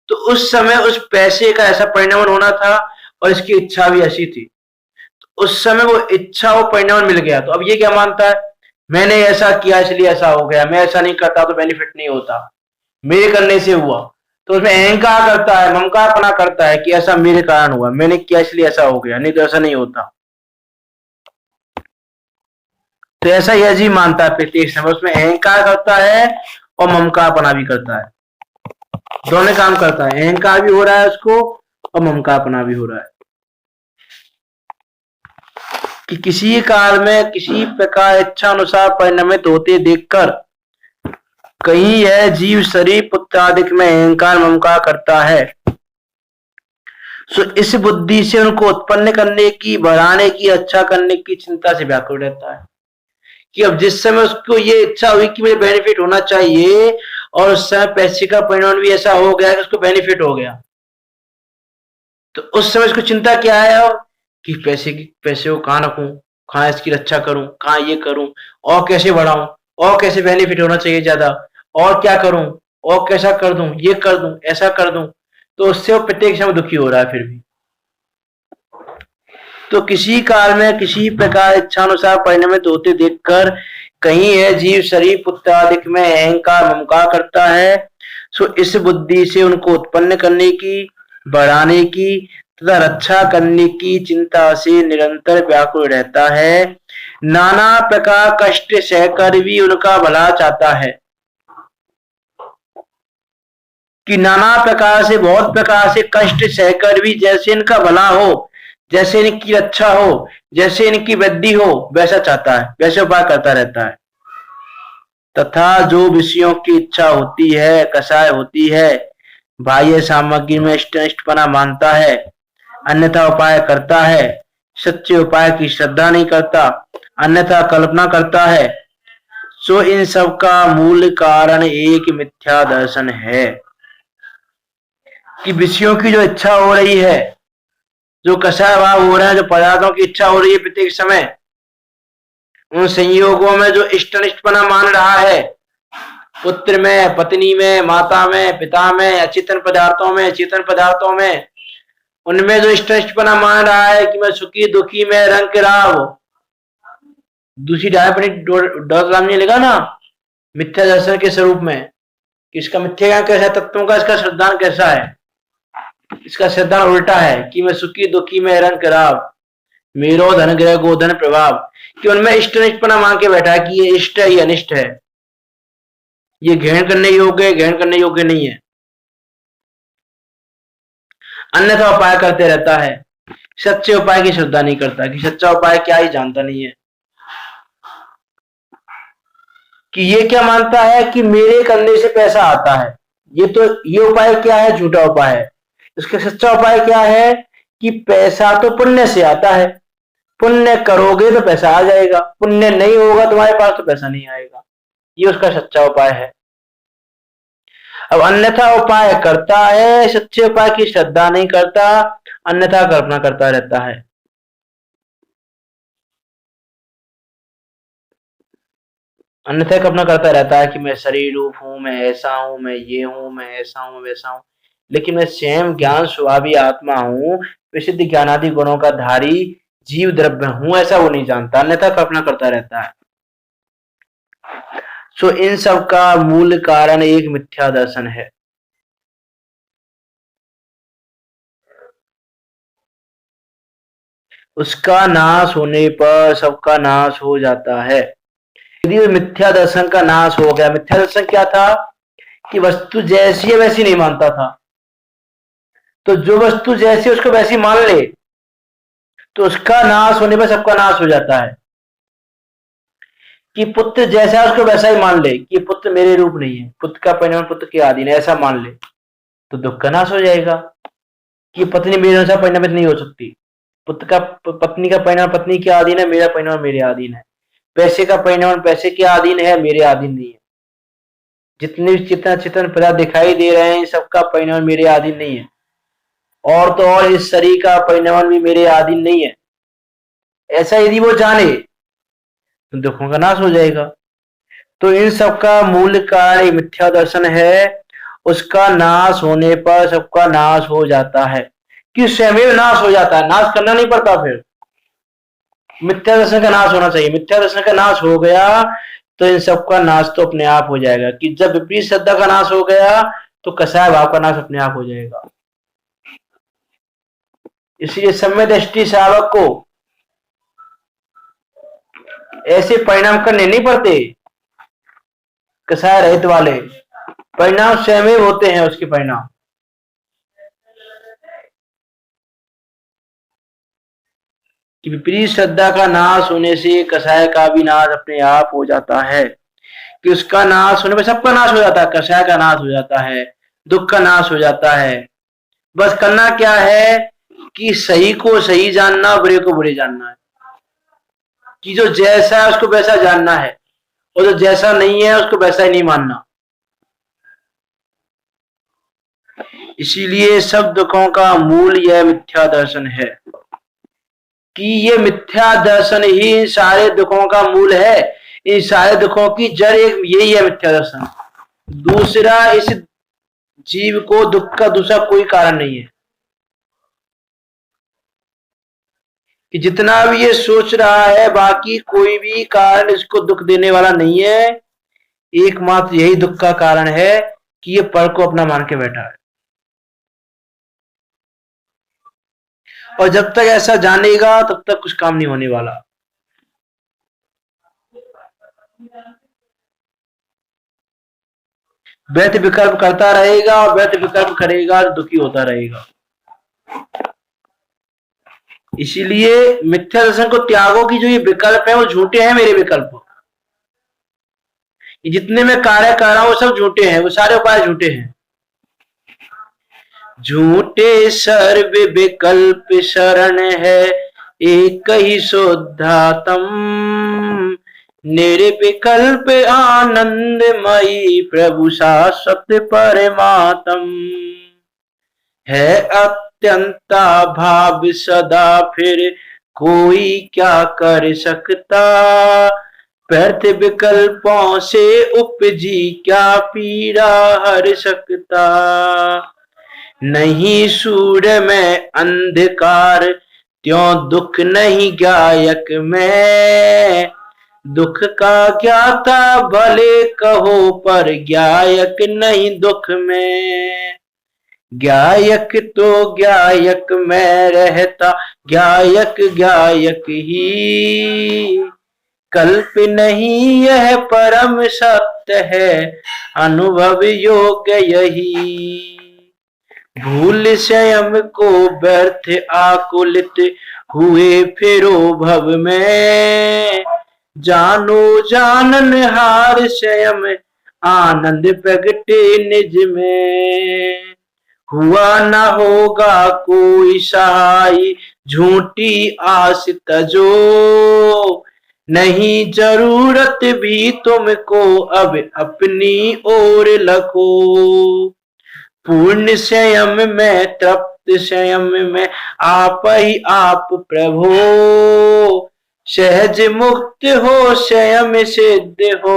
तो उस समय उस पैसे का ऐसा परिणाम होना था और इसकी इच्छा भी ऐसी थी, तो उस समय वो इच्छा वो परिणाम मिल गया। तो अब ये क्या मानता है, मैंने ऐसा किया इसलिए ऐसा हो गया, मैं ऐसा नहीं करता तो बेनिफिट नहीं होता, मेरे करने से हुआ। तो उसमें अहंकार करता है, ममकारपना करता है कि ऐसा मेरे कारण हुआ, मैंने किया इसलिए ऐसा हो गया, नहीं तो ऐसा नहीं होता। तो ऐसा यह जीव मानता है प्रत्येक समय, उसमें अहंकार करता है और ममकारपना भी करता है, दोनों काम करता है, अहंकार भी हो रहा है उसको और ममकारपना भी हो रहा है। कि किसी काल में किसी प्रकार इच्छा अनुसार परिणमित होते देखकर कहीं यह जीव शरीर पुत्र आदि में अहंकार ममकार करता है, सो इस बुद्धि से उनको उत्पन्न करने की, बढ़ाने की, अच्छा करने की चिंता से व्याकुल रहता है। कि अब जिस समय उसको ये इच्छा हुई कि मुझे बेनिफिट होना चाहिए और उस समय पैसे का परिणाम भी ऐसा हो गया कि उसको बेनिफिट हो गया, तो उस समय उसको चिंता क्या है कि पैसे को कहाँ रखूं, कहाँ इसकी रक्षा करूं, कहाँ ये करूं, और कैसे बढ़ाऊं, और कैसे बेनिफिट होना चाहिए ज्यादा, और क्या करूं, और कैसा कर दूं, ये कर दूं, ऐसा कर दूं। तो उससे वो प्रत्येक समय दुखी हो रहा है फिर भी। तो किसी काल में किसी प्रकार इच्छानुसार परिणमित होते देखकर कहीं यह जीव शरीर पुत्र आदि में अहंकार ममकार करता है, सो इस बुद्धि से उनको उत्पन्न करने की, बढ़ाने की तथा रक्षा करने की चिंता से निरंतर व्याकुल रहता है। नाना प्रकार कष्ट सहकर भी उनका भला चाहता है। कि नाना प्रकार से, बहुत प्रकार से कष्ट सहकर भी जैसे इनका भला हो, जैसे इनकी रक्षा हो, जैसे इनकी वृद्धि हो, वैसा चाहता है, वैसे उपाय करता रहता है। तथा जो विषयों की इच्छा होती है, कषाय होती है, बाह्य सामग्री में इष्टपना मानता है, अन्यथा उपाय करता है, सच्चे उपाय की श्रद्धा नहीं करता, अन्यथा कल्पना करता है, सो इन सब का मूल कारण एक मिथ्या दर्शन है। कि विषयों की जो इच्छा हो रही है, जो कषाय भाव हो रहे हैं, जो पदार्थों की इच्छा हो रही है प्रत्येक समय, उन संयोगों में जो इष्टनिष्ठपना मान रहा है, पुत्र में, पत्नी में, माता में, पिता में, अचेतन पदार्थों में, चेतन पदार्थों में, उनमें जो इष्टनिष्ठपना मान रहा है कि मैं सुखी दुखी में रंग रहा हो, दूसरी ढाई अपनी डर सामने लगा ना मिथ्या दर्शन के स्वरूप में, कि इसका मिथ्या ज्ञान कैसा है, तत्वों का इसका श्रद्धान कैसा है। इसका श्रद्धान उल्टा है कि मैं सुखी दुखी में रंग राव, मेरो धन ग्रह गोधन प्रभाव, कि उनमें इष्टनिष्ठपना मान के बैठा है कि ये इष्ट है, ये अनिष्ट है, ये ग्रहण करने योग्य है, ग्रहण करने योग्य नहीं है, अन्यथा उपाय करते रहता है, सच्चे उपाय की श्रद्धा नहीं करता, कि सच्चा उपाय क्या ही जानता नहीं है। कि ये क्या मानता है कि मेरे करने से पैसा आता है, ये उपाय क्या है, झूठा उपाय है। इसका सच्चा उपाय क्या है कि पैसा तो पुण्य से आता है, पुण्य करोगे तो पैसा आ जाएगा, पुण्य नहीं होगा तुम्हारे पास तो पैसा नहीं आएगा, ये उसका सच्चा उपाय है। अब अन्यथा उपाय करता है, सच्चे उपाय की श्रद्धा नहीं करता, अन्यथा कल्पना करता रहता है। अन्यथा कल्पना करता रहता है कि मैं शरीर रूप हूं, मैं ऐसा हूं, मैं ये हूं, मैं ऐसा हूं, वैसा हूं, लेकिन मैं स्वयं ज्ञान स्वभावी आत्मा हूं, विशुद्ध ज्ञानादि गुणों का धारी जीव द्रव्य हूं, ऐसा वो नहीं जानता, अन्यथा कल्पना करता रहता है। सो इन सब का मूल कारण एक मिथ्या दर्शन है। उसका नाश होने पर सबका नाश हो जाता है। यदि मिथ्या दर्शन का नाश हो गया, मिथ्या दर्शन क्या था कि वस्तु जैसी है वैसी नहीं मानता था, तो जो वस्तु जैसी उसको वैसी मान ले तो उसका नाश होने पर सबका नाश हो जाता है। कि पुत्र जैसा है उसको वैसा ही मान ले कि पुत्र मेरे रूप नहीं है, पुत्र का परिणाम पुत्र के आधीन है, ऐसा मान ले तो दुख का नाश हो जाएगा। कि पत्नी मेरे अनुसार परिणामित नहीं हो सकती, पुत्र का पत्नी का परिणाम पत्नी के अधीन है, मेरा परिणाम मेरे अधीन है, पैसे का परिणाम पैसे के अधीन है, मेरे अधीन नहीं है। जितने भी चेतन चेतन पदार्थ दिखाई दे रहे हैं सबका परिणाम मेरे अधीन नहीं है, और तो और इस शरीर का परिणाम भी मेरे अधीन नहीं है, ऐसा यदि वो जाने तो दुखों का नाश हो जाएगा। तो इन सब का मूल कारण मिथ्या दर्शन है, उसका नाश होने पर सबका नाश हो जाता है। कि स्वयं नाश हो जाता है, नाश करना नहीं पड़ता। फिर मिथ्या दर्शन का नाश होना चाहिए, मिथ्या दर्शन का नाश हो गया तो इन सब का नाश तो अपने आप हो जाएगा। कि जब विपरीत श्रद्धा का नाश हो गया तो कसाय भाव का नाश अपने आप हो जाएगा। इसलिए सम्यक दृष्टि श्रावक को ऐसे परिणाम करने नहीं पड़ते, कसाय रहित वाले परिणाम स्वयं होते हैं। उसके परिणाम कि विपरीत श्रद्धा का नाश होने से कसाय का भी नाश अपने आप हो जाता है। कि उसका नाश होने पर सबका नाश हो जाता है, कसाय का नाश हो जाता है, दुख का नाश हो जाता है। बस करना क्या है कि सही को सही जानना, बुरे को बुरे जानना है। कि जो जैसा है उसको वैसा जानना है, और जो जैसा नहीं है उसको वैसा ही नहीं मानना। इसीलिए सब दुखों का मूल यह मिथ्या दर्शन है। कि ये मिथ्या दर्शन ही सारे दुखों का मूल है। इन सारे दुखों की जड़ एक यही है, मिथ्या दर्शन। दूसरा, इस जीव को दुख का दूसरा कोई कारण नहीं है। कि जितना भी ये सोच रहा है बाकी कोई भी कारण इसको दुख देने वाला नहीं है, एकमात्र यही दुख का कारण है कि ये पर को अपना मान के बैठा है। और जब तक ऐसा जानेगा तब तक कुछ काम नहीं होने वाला। व्यर्थ विकल्प करता रहेगा और व्यर्थ विकल्प करेगा तो दुखी होता रहेगा। इसीलिए मिथ्या दर्शन को त्यागो की जो ये विकल्प है वो झूठे हैं मेरे विकल्प। जितने मैं कार्य कर रहा हूं वो सब झूठे हैं, वो सारे उपाय झूठे हैं। झूठे सर्व विकल्प शरण है, एक ही शुद्धात्म निर्विकल्प आनंदमयी प्रभु शाश्वत परमात्म है। अत्यंता भाव सदा फिर कोई क्या कर सकता, व्यर्थ विकल्पों से उपजी क्या पीड़ा हर सकता। नहीं सूर्य में अंधकार त्यों दुख नहीं गायक में, दुख का ज्ञाता भले कहो पर गायक नहीं दुख में। गायक तो गायक में रहता, गायक गायक ही, कल्प नहीं यह परम सत्य है, अनुभव योग्य यही। भूल स्वयं को व्यर्थ आकुलित हुए फिरो भव में, जानो जानन हार स्वयं आनंद प्रगटे निज में। हुआ न होगा कोई सहाय झूठी आस तजो, नहीं जरूरत भी तुमको अब अपनी ओर लखो। पूर्ण स्वयं में तृप्त स्वयं में आप ही आप प्रभो, सहज मुक्त हो स्वयं सिद्ध हो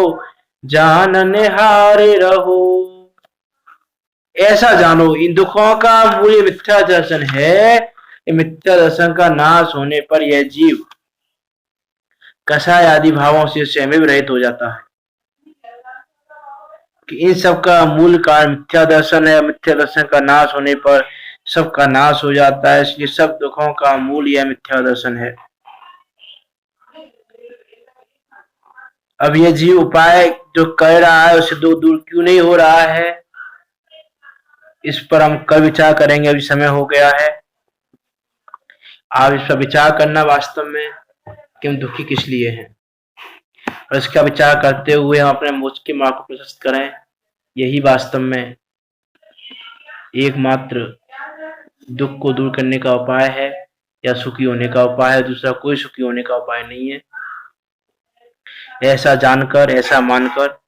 जान निहारे रहो। ऐसा जानो इन दुखों का मूल मिथ्या दर्शन है। मिथ्या दर्शन का नाश होने पर यह जीव कषाय आदि भावों से स्वयं रहित हो जाता है। कि इन सब का मूल कारण मिथ्या दर्शन है। मिथ्या दर्शन का नाश होने पर सबका नाश हो जाता है, इसलिए सब दुखों का मूल यह मिथ्या दर्शन है। अब यह जीव उपाय जो कर रहा है उसे दूर क्यों नहीं हो रहा है, इस पर हम कल विचार करेंगे। अभी समय हो गया है। आप इस पर विचार करना वास्तव में कि हम दुखी किस लिए हैं, और इसका विचार करते हुए हम अपने मोक्ष के मार्ग को प्रशस्त करें। यही वास्तव में एकमात्र दुख को दूर करने का उपाय है या सुखी होने का उपाय है। दूसरा कोई सुखी होने का उपाय नहीं है। ऐसा जानकर, ऐसा मानकर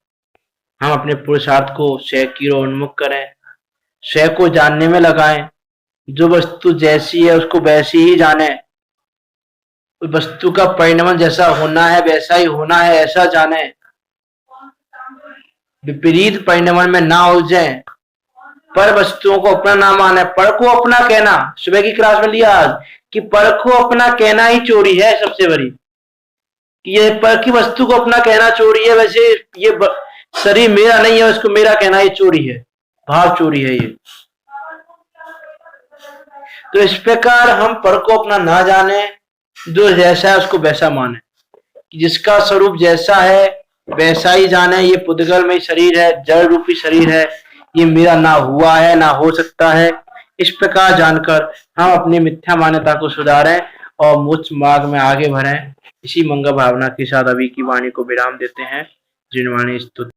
हम अपने पुरुषार्थ को स्वयं की ओर उन्मुख करें, स्वयं को जानने में लगाएं। जो वस्तु जैसी है उसको वैसी ही जाने। वस्तु का परिणाम जैसा होना है वैसा ही होना है, ऐसा जाने। विपरीत परिणाम में ना उलझे। पर वस्तुओं को अपना ना माने। पर को अपना कहना, सुबह की क्लास में लिया आज कि पर को अपना कहना ही चोरी है सबसे बड़ी। ये पर की वस्तु को अपना कहना चोरी है, वैसे ये शरीर मेरा नहीं है उसको मेरा कहना ही चोरी है, भाव चोरी है ये। तो इस प्रकार हम पर को अपना ना जाने, जो जैसा है उसको वैसा माने। जिसका स्वरूप जैसा है वैसा ही जाने। ये पुद्गल में शरीर है, जड़ रूपी शरीर है, ये मेरा ना हुआ है ना हो सकता है। इस प्रकार जानकर हम अपनी मिथ्या मान्यता को सुधारें और मोक्ष मार्ग में आगे बढ़ें। इसी मंगल भावना के साथ अभी की वाणी को विराम देते हैं। जिनवाणी स्तुति।